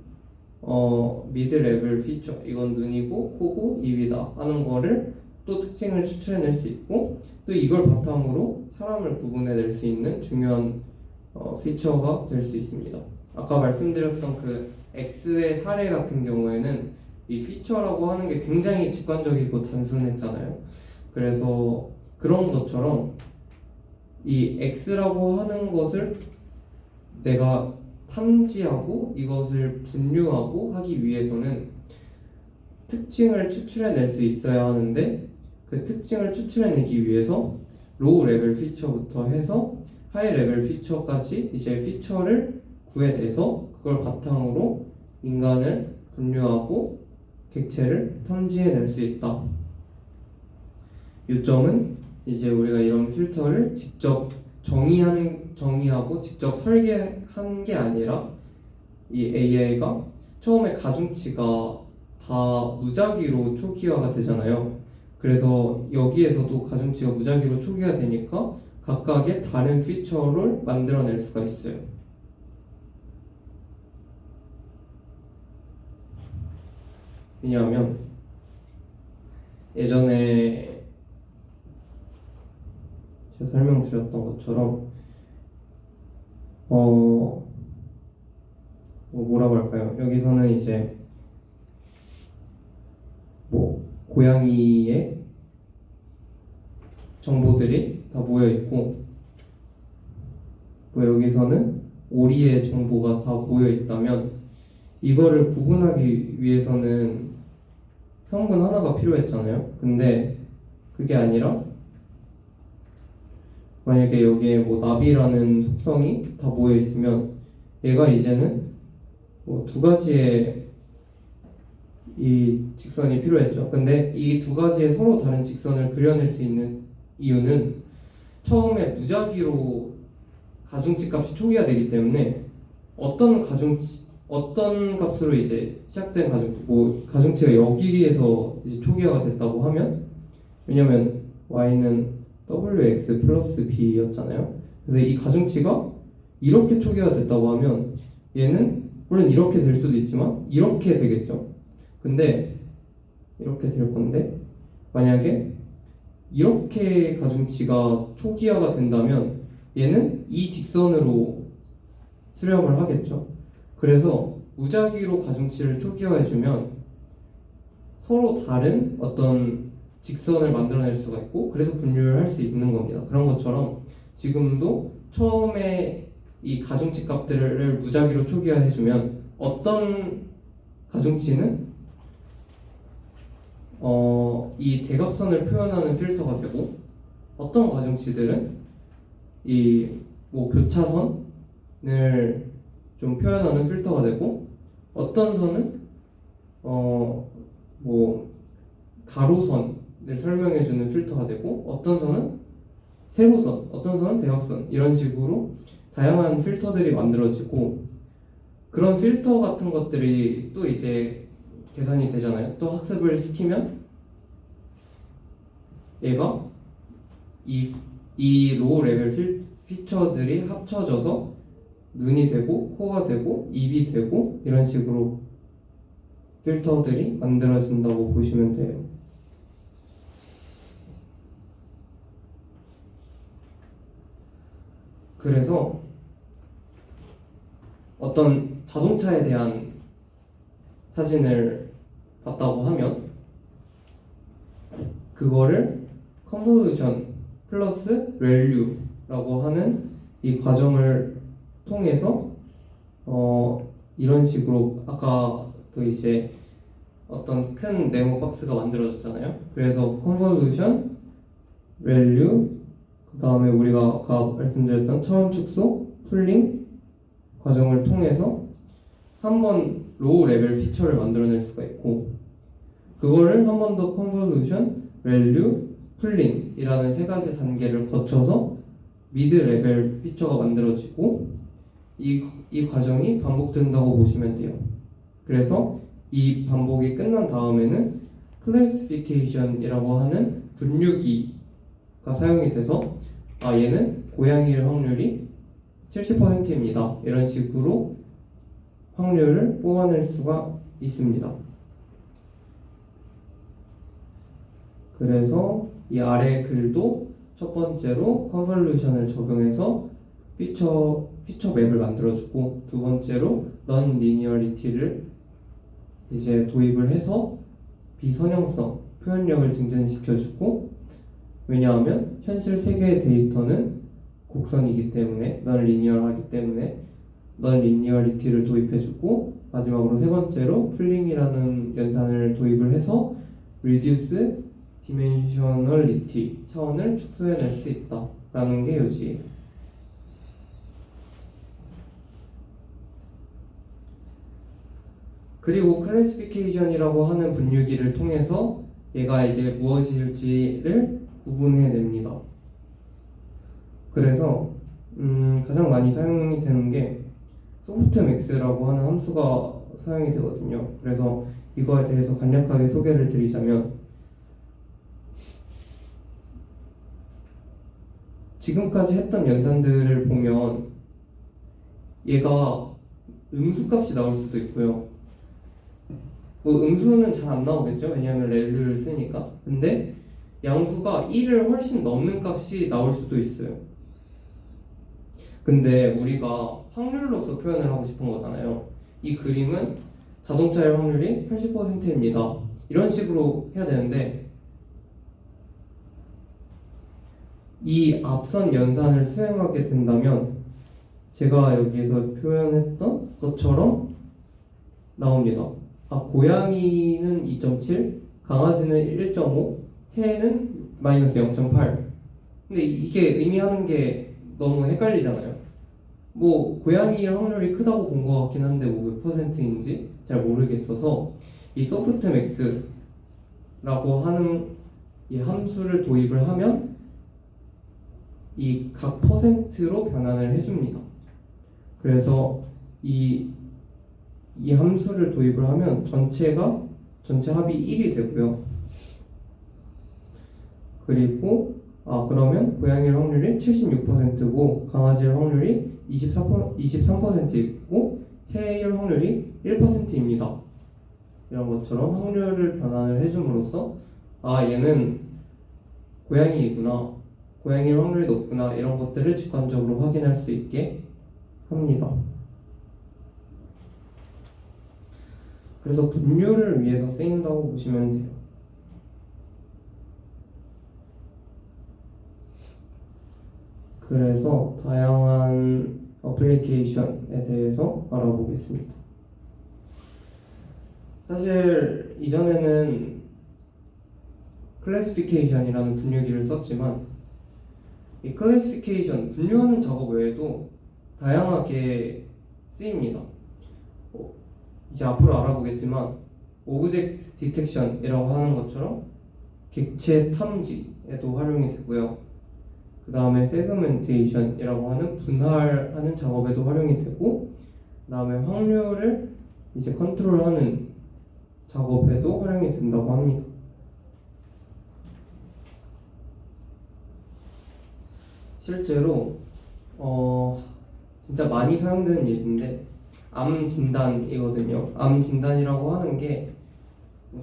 미드 레벨 피처, 이건 눈이고 코고 입이다 하는 거를 또 특징을 추출해낼 수 있고, 또 이걸 바탕으로 사람을 구분해낼 수 있는 중요한 피처가 될 수 있습니다. 아까 말씀드렸던 그 X의 사례 같은 경우에는 이 피처라고 하는 게 굉장히 직관적이고 단순했잖아요. 그래서 그런 것처럼 이 X라고 하는 것을 내가 탐지하고 이것을 분류하고 하기 위해서는 특징을 추출해낼 수 있어야 하는데, 그 특징을 추출해내기 위해서 로우 레벨 피처부터 해서 하이 레벨 피처까지 이제 피처를 구해내서 그걸 바탕으로 인간을 분류하고 객체를 탐지해낼 수 있다. 요점은 이제 우리가 이런 필터를 직접 정의하고 직접 설계한 게 아니라 이 AI가 처음에 가중치가 다 무작위로 초기화가 되잖아요. 그래서 여기에서도 가중치가 무작위로 초기화 되니까 각각의 다른 피처를 만들어낼 수가 있어요. 왜냐하면 예전에 제가 설명드렸던 것처럼 뭐라고 할까요? 여기서는 이제 뭐 고양이의 정보들이 다 모여 있고 뭐 여기서는 오리의 정보가 다 모여 있다면 이거를 구분하기 위해서는 성분 하나가 필요했잖아요. 근데 그게 아니라 만약에 여기에 뭐 나비라는 속성이 다 모여 있으면 얘가 이제는 뭐 두 가지의 이 직선이 필요했죠. 근데 이 두 가지의 서로 다른 직선을 그려낼 수 있는 이유는 처음에 무작위로 가중치 값이 초기화되기 때문에 어떤 값으로 이제 시작된 가중치가 여기에서 이제 초기화가 됐다고 하면, 왜냐면 y는 wx 플러스 b였잖아요. 그래서 이 가중치가 이렇게 초기화 됐다고 하면 얘는 물론 이렇게 될 수도 있지만 이렇게 되겠죠. 근데 이렇게 될 건데 만약에 이렇게 가중치가 초기화가 된다면 얘는 이 직선으로 수렴을 하겠죠. 그래서 무작위로 가중치를 초기화해주면 서로 다른 어떤 직선을 만들어낼 수가 있고 그래서 분류를 할 수 있는 겁니다. 그런 것처럼 지금도 처음에 이 가중치 값들을 무작위로 초기화해주면 어떤 가중치는 이 대각선을 표현하는 필터가 되고 어떤 가중치들은 이 뭐 교차선을 좀 표현하는 필터가 되고 어떤 선은 뭐 가로선을 설명해주는 필터가 되고 어떤 선은 세로선, 어떤 선은 대각선 이런 식으로 다양한 필터들이 만들어지고 그런 필터 같은 것들이 또 이제 계산이 되잖아요. 또 학습을 시키면 얘가 이 로우 레벨 피처들이 합쳐져서 눈이 되고 코가 되고 입이 되고 이런 식으로 필터들이 만들어진다고 보시면 돼요. 그래서 어떤 자동차에 대한 사진을 봤다고 하면 그거를 컨볼루션 플러스 밸류라고 하는 이 과정을 통해서 이런 식으로 아까 그 이제 어떤 큰 네모 박스가 만들어졌잖아요. 그래서 컨볼루션 밸류 그 다음에 우리가 아까 말씀드렸던 차원 축소 풀링 과정을 통해서 한번 로우 레벨 피처를 만들어낼 수가 있고 그거를 한 번 더 컨볼루션 밸류 풀링이라는 세 가지 단계를 거쳐서 미드 레벨 피처가 만들어지고 이 과정이 반복된다고 보시면 돼요. 그래서 이 반복이 끝난 다음에는 클래시피케이션이라고 하는 분류기가 사용이 돼서 얘는 고양이일 확률이 70%입니다. 이런 식으로 확률을 뽑아낼 수가 있습니다. 그래서 이 아래 글도 첫 번째로 컨볼루션을 적용해서 피처 맵을 만들어주고 두 번째로 넌 리니어리티를 이제 도입을 해서 비선형성 표현력을 증진시켜주고 왜냐하면 현실 세계의 데이터는 곡선이기 때문에 넌 리니어하기 때문에 넌 리니어리티를 도입해주고 마지막으로 세 번째로 풀링이라는 연산을 도입을 해서 reduce dimensionality 차원을 축소해낼 수 있다라는 게 요지예요. 그리고 클래시피케이션이라고 하는 분류기를 통해서 얘가 이제 무엇일지를 구분해냅니다. 그래서 가장 많이 사용이 되는 게 소프트맥스라고 하는 함수가 사용이 되거든요. 그래서 이거에 대해서 간략하게 소개를 드리자면, 지금까지 했던 연산들을 보면 얘가 음수값이 나올 수도 있고요. 뭐 음수는 잘 안 나오겠죠, 왜냐하면 렐을 쓰니까. 근데 양수가 1을 훨씬 넘는 값이 나올 수도 있어요. 근데 우리가 확률로서 표현을 하고 싶은 거잖아요. 이 그림은 자동차일 확률이 80%입니다. 이런 식으로 해야 되는데, 이 앞선 연산을 수행하게 된다면 제가 여기에서 표현했던 것처럼 나옵니다. 고양이는 2.7, 강아지는 1.5, 새는 마이너스 0.8. 근데 이게 의미하는 게 너무 헷갈리잖아요. 뭐 고양이의 확률이 크다고 본 것 같긴 한데 뭐 몇 퍼센트인지 잘 모르겠어서 이 소프트맥스라고 하는 이 함수를 도입을 하면 이 각 퍼센트로 변환을 해줍니다. 그래서 이 함수를 도입을 하면 전체 합이 1이 되고요. 그리고 그러면 고양이의 확률이 76%고 강아지의 확률이 23%이고 새의 확률이 1%입니다. 이런 것처럼 확률을 변환을 해줌으로써 얘는 고양이이구나, 고양이의 확률이 높구나, 이런 것들을 직관적으로 확인할 수 있게 합니다. 그래서 분류를 위해서 쓰인다고 보시면 돼요. 그래서 다양한 어플리케이션에 대해서 알아보겠습니다. 사실 이전에는 클래시피케이션이라는 분류기를 썼지만 이 클래시피케이션, 분류하는 작업 외에도 다양하게 쓰입니다. 이제 앞으로 알아보겠지만 오브젝트 디텍션이라고 하는 것처럼 객체 탐지에도 활용이 되고요. 그 다음에 세그멘테이션이라고 하는 분할하는 작업에도 활용이 되고, 그 다음에 확률을 이제 컨트롤하는 작업에도 활용이 된다고 합니다. 실제로 진짜 많이 사용되는 예인데 암 진단이거든요. 암 진단이라고 하는 게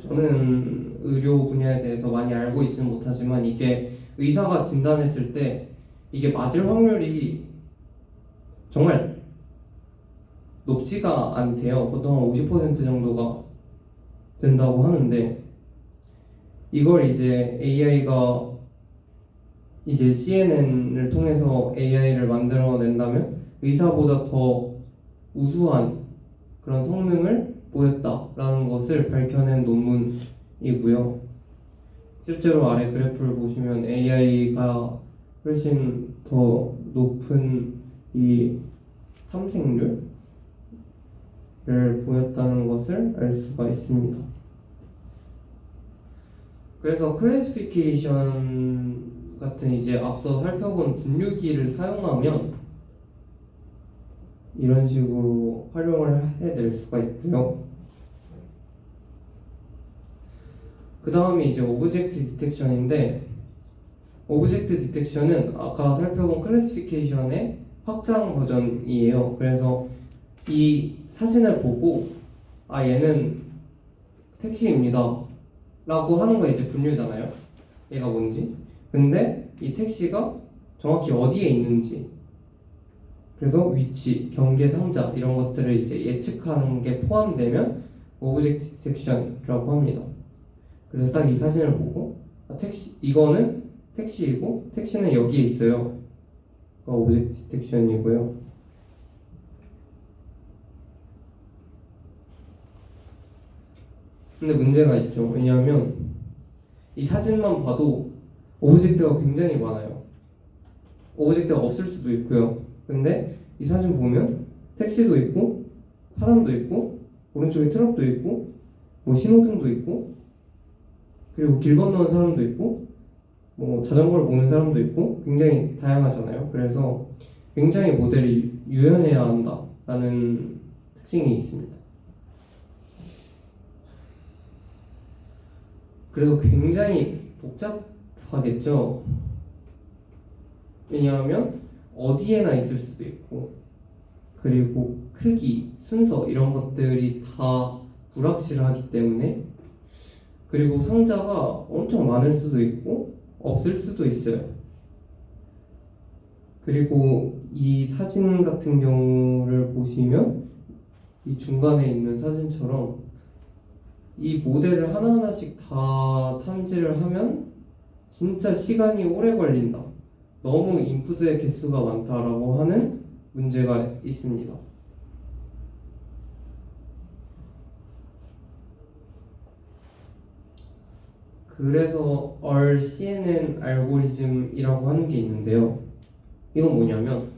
저는 의료 분야에 대해서 많이 알고 있지는 못하지만 이게 의사가 진단했을 때 이게 맞을 확률이 정말 높지가 않대요. 보통 한 50% 정도가 된다고 하는데, 이걸 이제 AI가 이제 CNN을 통해서 AI를 만들어낸다면 의사보다 더 우수한 그런 성능을 보였다라는 것을 밝혀낸 논문이고요. 실제로 아래 그래프를 보시면 AI가 훨씬 더 높은 이 탐색률을 보였다는 것을 알 수가 있습니다. 그래서 클래시피케이션 같은 이제 앞서 살펴본 분류기를 사용하면 이런 식으로 활용을 해낼 수가 있고요. 그 다음에 이제 오브젝트 디텍션인데, 오브젝트 디텍션은 아까 살펴본 클래시피케이션의 확장 버전이에요. 그래서 이 사진을 보고 얘는 택시입니다 라고 하는 거 이제 분류잖아요, 얘가 뭔지. 근데 이 택시가 정확히 어디에 있는지, 그래서 위치, 경계, 상자 이런 것들을 이제 예측하는 게 포함되면 오브젝트 디텍션이라고 합니다. 그래서 딱 이 사진을 보고 이거는 택시이고 택시는 여기에 있어요. 오브젝트 디텍션이고요. 근데 문제가 있죠. 왜냐하면 이 사진만 봐도 오브젝트가 굉장히 많아요. 오브젝트가 없을 수도 있고요. 근데 이 사진 보면 택시도 있고 사람도 있고 오른쪽에 트럭도 있고 뭐 신호등도 있고 그리고 길 건너는 사람도 있고 뭐 자전거를 모는 사람도 있고 굉장히 다양하잖아요. 그래서 굉장히 모델이 유연해야 한다라는 특징이 있습니다. 그래서 굉장히 복잡하겠죠. 왜냐하면 어디에나 있을 수도 있고 그리고 크기, 순서 이런 것들이 다 불확실하기 때문에 그리고 상자가 엄청 많을 수도 있고 없을 수도 있어요. 그리고 이 사진 같은 경우를 보시면 이 중간에 있는 사진처럼 이 모델을 하나하나씩 다 탐지를 하면 진짜 시간이 오래 걸린다. 너무 인풋의 개수가 많다라고 하는 문제가 있습니다. 그래서 RCNN 알고리즘이라고 하는 게 있는데요. 이건 뭐냐면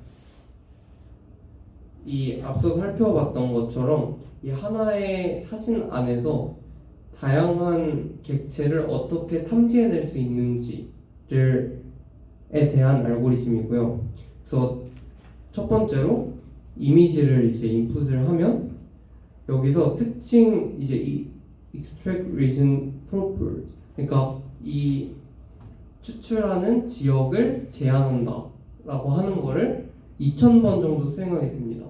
이 앞서 살펴봤던 것처럼 이 하나의 사진 안에서 다양한 객체를 어떻게 탐지해낼 수 있는지를 대한 알고리즘이고요. 그래서 첫 번째로 이미지를 이제 인풋을 하면 여기서 특징 이제 이 extract region properties 그러니까 이 추출하는 지역을 제한한다라고 하는 거를 2000번 정도 수행하게 됩니다.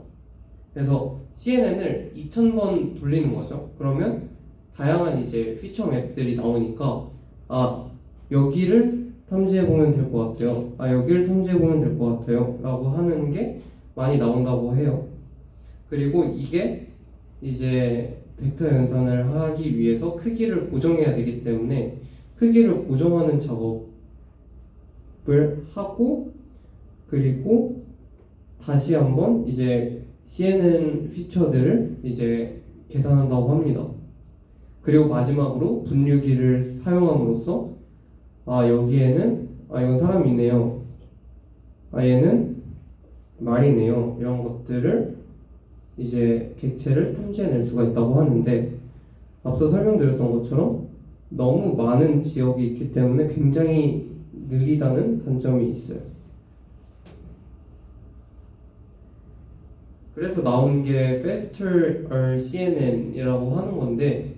그래서 CNN을 2000번 돌리는 거죠. 그러면 다양한 이제 피처 맵들이 나오니까 여기를 탐지해 보면 될 것 같아요. 여기를 탐지해 보면 될 것 같아요. 라고 하는 게 많이 나온다고 해요. 그리고 이게 이제 벡터 연산을 하기 위해서 크기를 고정해야 되기 때문에 크기를 고정하는 작업을 하고 그리고 다시 한번 이제 CNN 피처들을 이제 계산한다고 합니다. 그리고 마지막으로 분류기를 사용함으로써 여기에는 이건 사람이네요. 얘는 말이네요. 이런 것들을 이제 객체를 탐지해낼 수가 있다고 하는데 앞서 설명드렸던 것처럼 너무 많은 지역이 있기 때문에 굉장히 느리다는 단점이 있어요. 그래서 나온 게 Faster RCNN이라고 하는 건데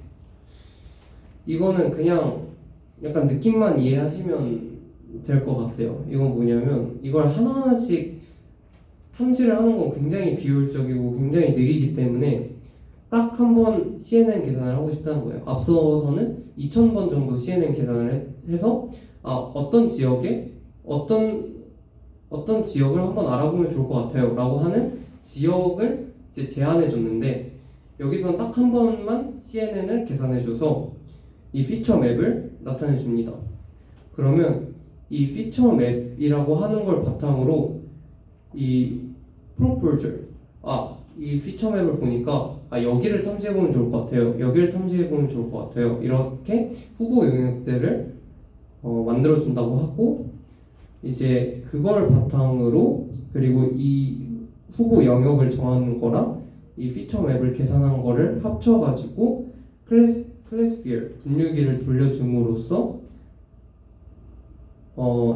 이거는 그냥 약간 느낌만 이해하시면 될 것 같아요. 이건 뭐냐면 이걸 하나하나씩 탐지를 하는 건 굉장히 비효율적이고 굉장히 느리기 때문에 딱 한 번 CNN 계산을 하고 싶다는 거예요. 앞서서는 2000번 정도 CNN 계산을 해서 어떤 지역에 어떤 지역을 한번 알아보면 좋을 것 같아요 라고 하는 지역을 이제 제안해 줬는데 여기서는 딱 한 번만 CNN을 계산해 줘서 이 피처 맵을 나타내 줍니다. 그러면 이 피처 맵이라고 하는 걸 바탕으로 이 프로포즈 이 피처 맵을 보니까 여기를 탐지해보면 좋을 것 같아요. 여기를 탐지해보면 좋을 것 같아요. 이렇게 후보 영역들을 만들어준다고 하고 이제 그걸 바탕으로 그리고 이 후보 영역을 정하는 거랑 이 피처 맵을 계산한 거를 합쳐가지고 클래스피어 분류기를 돌려줌으로써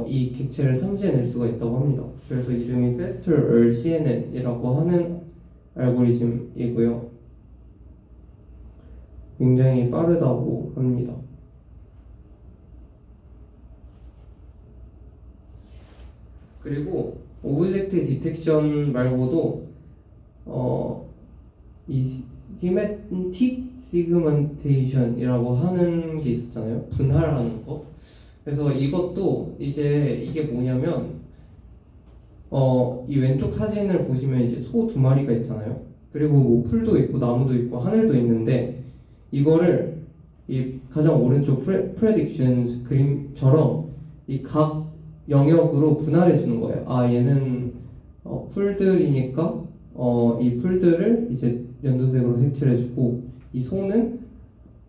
이 객체를 탐지해낼 수가 있다고 합니다. 그래서 이름이 Faster RCNN이라고 하는 알고리즘이고요. 굉장히 빠르다고 합니다. 그리고 오브젝트 디텍션 말고도 이 시메틱 시그먼테이션이라고 하는 게 있었잖아요. 분할하는 거. 그래서 이것도 이제 이게 뭐냐면 이 왼쪽 사진을 보시면 이제 소 두 마리가 있잖아요. 그리고 뭐 풀도 있고 나무도 있고 하늘도 있는데 이거를 이 가장 오른쪽 프레딕션 그림처럼 이 각 영역으로 분할해 주는 거예요. 얘는 풀들이니까 이 풀들을 이제 연두색으로 색칠해 주고 이 소는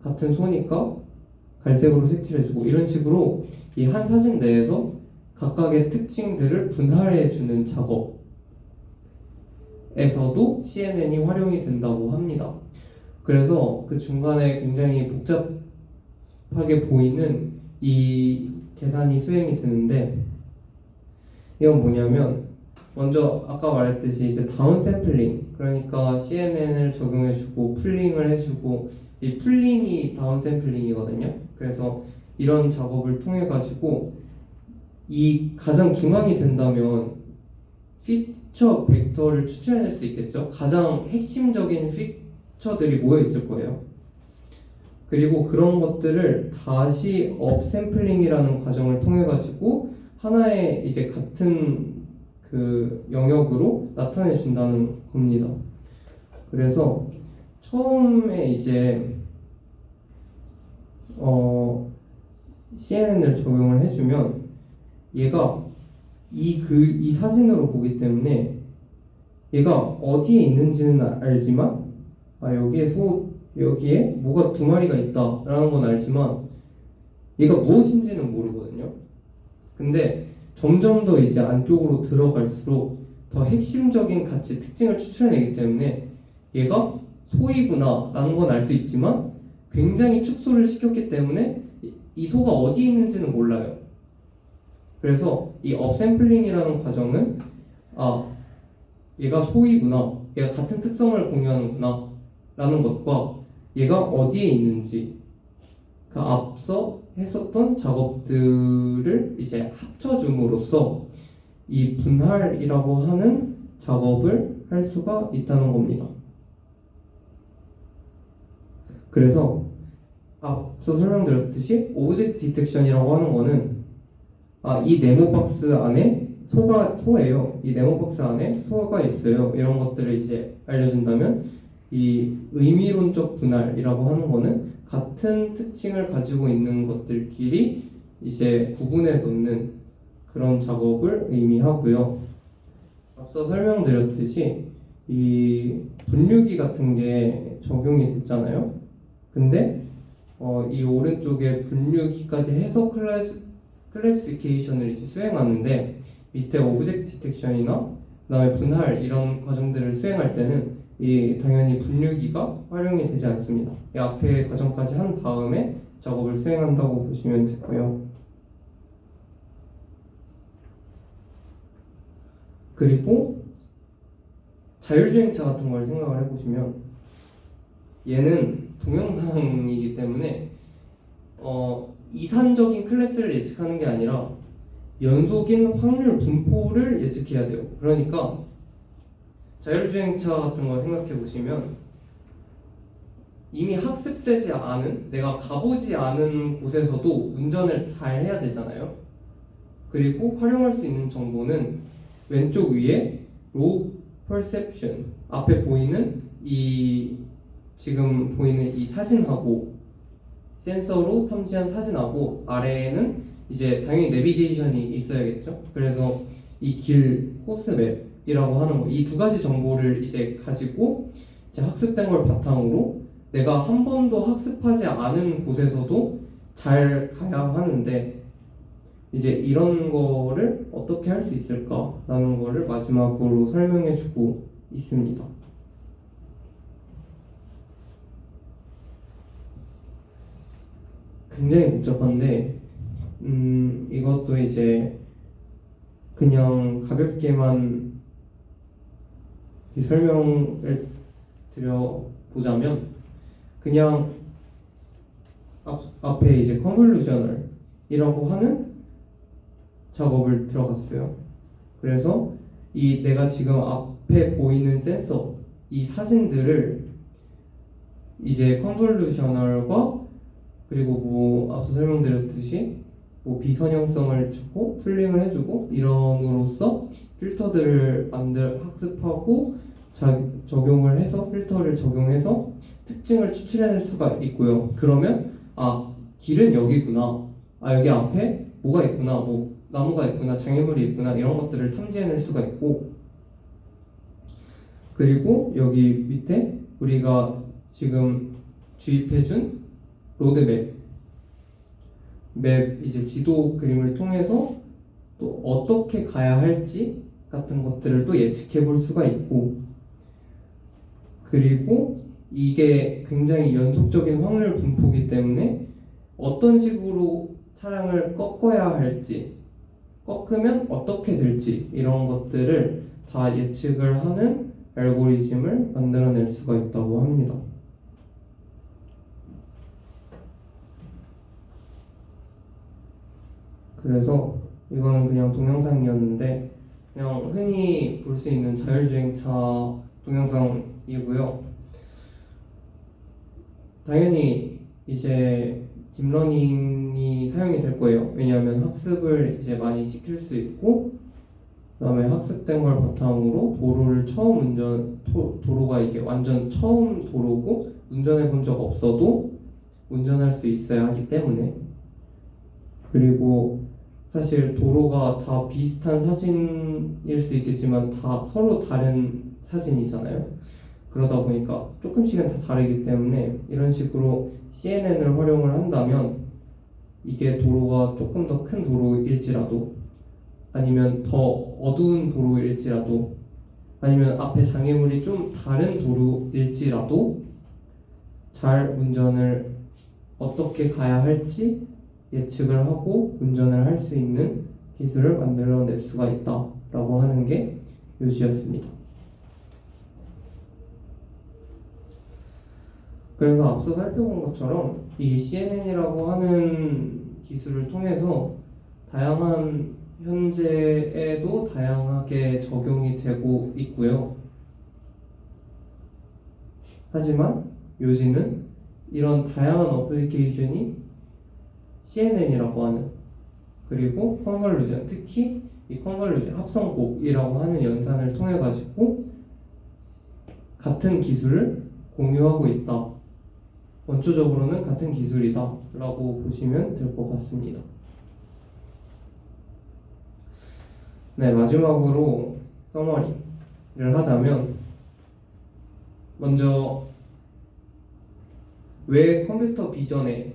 같은 소니까 갈색으로 색칠해 주고 이런 식으로 이 한 사진 내에서 각각의 특징들을 분할해 주는 작업에서도 CNN이 활용이 된다고 합니다. 그래서 그 중간에 굉장히 복잡하게 보이는 이 계산이 수행이 되는데, 이건 뭐냐면 먼저 아까 말했듯이 이제 다운 샘플링, 그러니까 CNN을 적용해주고 풀링을 해주고, 이 풀링이 다운 샘플링이거든요. 그래서 이런 작업을 통해 가지고 이 가장 중앙이 된다면 피처 벡터를 추출해낼 수 있겠죠. 가장 핵심적인 피처들이 모여 있을 거예요. 그리고 그런 것들을 다시 업샘플링이라는 과정을 통해 가지고 하나의 이제 같은 그 영역으로 나타내 준다는 겁니다. 그래서 처음에 이제 CNN을 적용을 해주면 얘가 이 사진으로 보기 때문에 얘가 어디에 있는지는 알지만 여기에 뭐가 두 마리가 있다라는 건 알지만 얘가 무엇인지는 모르거든요. 근데 점점 더 이제 안쪽으로 들어갈수록 더 핵심적인 가치 특징을 추출해내기 때문에 얘가 소이구나 라는 건 알 수 있지만 굉장히 축소를 시켰기 때문에 이 소가 어디 있는지는 몰라요. 그래서 이 업샘플링이라는 과정은 얘가 소이구나, 얘가 같은 특성을 공유하는구나 라는 것과 얘가 어디에 있는지 그 앞서 했었던 작업들을 이제 합쳐줌으로써 이 분할이라고 하는 작업을 할 수가 있다는 겁니다. 그래서 앞서 설명드렸듯이 오브젝트 디텍션이라고 하는 거는 이 네모 박스 안에 소예요. 이 네모 박스 안에 소가 있어요. 이런 것들을 이제 알려준다면 이 의미론적 분할이라고 하는 거는 같은 특징을 가지고 있는 것들끼리 이제 구분해 놓는 그런 작업을 의미하고요. 앞서 설명드렸듯이 이 분류기 같은 게 적용이 됐잖아요. 근데 이 오른쪽에 분류기까지 해서 클래시피케이션을 이제 수행하는데 밑에 오브젝트 디텍션이나 그다음에 분할 이런 과정들을 수행할 때는 당연히 분류기가 활용이 되지 않습니다. 이 앞에 과정까지 한 다음에 작업을 수행한다고 보시면 되고요. 그리고 자율주행차 같은 걸 생각을 해보시면 얘는 동영상이기 때문에 이산적인 클래스를 예측하는 게 아니라 연속인 확률 분포를 예측해야 돼요. 그러니까 자율주행차 같은 걸 생각해 보시면 이미 학습되지 않은, 내가 가보지 않은 곳에서도 운전을 잘 해야 되잖아요. 그리고 활용할 수 있는 정보는 왼쪽 위에 로우 퍼셉션, 앞에 보이는 지금 보이는 이 사진하고 센서로 탐지한 사진하고 아래에는 이제 당연히 내비게이션이 있어야겠죠. 그래서 이 길 코스맵이라고 하는 거, 이 두 가지 정보를 이제 가지고 이제 학습된 걸 바탕으로 내가 한 번도 학습하지 않은 곳에서도 잘 가야 하는데 이제 이런 거를 어떻게 할 수 있을까라는 거를 마지막으로 설명해주고 있습니다. 굉장히 복잡한데 이것도 이제 그냥 가볍게만 설명을 드려보자면 그냥 앞에 이제 컨볼루셔널이라고 하는 작업을 들어갔어요. 그래서 내가 지금 앞에 보이는 센서, 이 사진들을 이제 컨볼루셔널과 그리고 뭐 앞서 설명드렸듯이 뭐 비선형성을 주고 풀링을 해주고 이럼으로써 필터들을 학습하고 적용을 해서 필터를 적용해서 특징을 추출해낼 수가 있고요. 그러면 길은 여기구나, 여기 앞에 뭐가 있구나, 뭐 나무가 있구나, 장애물이 있구나, 이런 것들을 탐지해낼 수가 있고, 그리고 여기 밑에 우리가 지금 주입해준 로드맵 이제 지도 그림을 통해서 또 어떻게 가야 할지 같은 것들을 또 예측해 볼 수가 있고, 그리고 이게 굉장히 연속적인 확률 분포이기 때문에 어떤 식으로 차량을 꺾어야 할지, 꺾으면 어떻게 될지 이런 것들을 다 예측을 하는 알고리즘을 만들어낼 수가 있다고 합니다. 그래서 이거는 그냥 동영상이었는데 그냥 흔히 볼 수 있는 자율주행차 동영상이고요. 당연히 이제 딥러닝이 사용이 될 거예요. 왜냐하면 학습을 이제 많이 시킬 수 있고, 그다음에 학습된 걸 바탕으로 도로를 처음 도로가 이게 완전 처음 도로고 운전해 본 적 없어도 운전할 수 있어야 하기 때문에, 그리고 사실 도로가 다 비슷한 사진일 수 있겠지만 다 서로 다른 사진이잖아요. 그러다 보니까 조금씩은 다 다르기 때문에 이런 식으로 CNN을 활용을 한다면 이게 도로가 조금 더 큰 도로일지라도, 아니면 더 어두운 도로일지라도, 아니면 앞에 장애물이 좀 다른 도로일지라도 잘 운전을 어떻게 가야 할지 예측을 하고 운전을 할 수 있는 기술을 만들어낼 수가 있다라고 하는 게 요지였습니다. 그래서 앞서 살펴본 것처럼 이 CNN이라고 하는 기술을 통해서 다양한 현재에도 다양하게 적용이 되고 있고요. 하지만 요지는 이런 다양한 어플리케이션이 CNN이라고 하는, 그리고 컨볼루션, 특히 이 컨볼루션 합성곱이라고 하는 연산을 통해 가지고 같은 기술을 공유하고 있다. 원초적으로는 같은 기술이다 라고 보시면 될 것 같습니다. 네, 마지막으로 서머리를 하자면, 먼저 왜 컴퓨터 비전에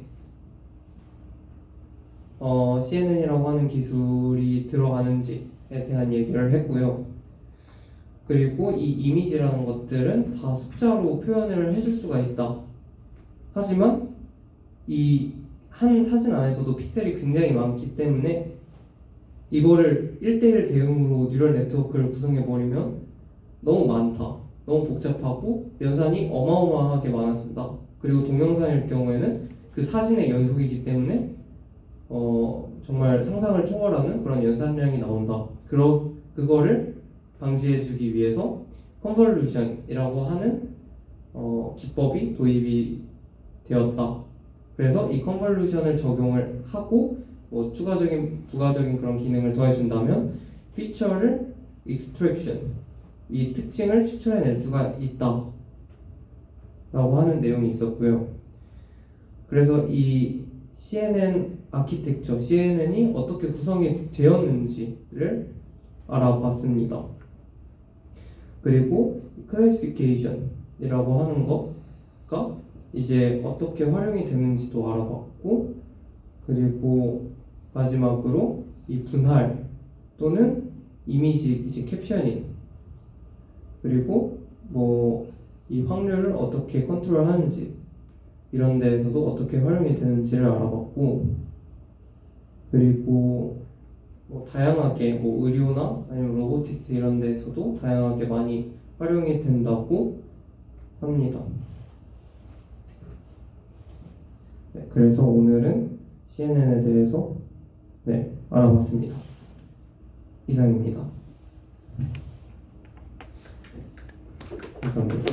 CNN이라고 하는 기술이 들어가는지에 대한 얘기를 했고요. 그리고 이 이미지라는 것들은 다 숫자로 표현을 해줄 수가 있다. 하지만 이 한 사진 안에서도 픽셀이 굉장히 많기 때문에 이거를 1:1 대응으로 뉴럴 네트워크를 구성해버리면 너무 많다, 너무 복잡하고 연산이 어마어마하게 많아진다. 그리고 동영상일 경우에는 그 사진의 연속이기 때문에 정말 상상을 초월하는 그런 연산량이 나온다. 그거를 방지해주기 위해서 컨볼루션이라고 하는 기법이 도입이 되었다. 그래서 이 컨볼루션을 적용을 하고 부가적인 그런 기능을 더해준다면 피처를 익스트랙션, 이 특징을 추출해낼 수가 있다 라고 하는 내용이 있었고요. 그래서 이 CNN 아키텍처, CNN이 어떻게 구성이 되었는지를 알아봤습니다. 그리고 클래시피케이션이라고 하는 거가 이제 어떻게 활용이 되는지도 알아봤고, 그리고 마지막으로 이 분할 또는 이미지 이제 캡셔닝, 그리고 이 확률을 어떻게 컨트롤하는지 이런 데에서도 어떻게 활용이 되는지를 알아봤고, 그리고 다양하게 의료나 아니면 로보틱스 이런 데에서도 다양하게 많이 활용이 된다고 합니다. 네, 그래서 오늘은 CNN에 대해서 알아봤습니다. 이상입니다. 감사합니다.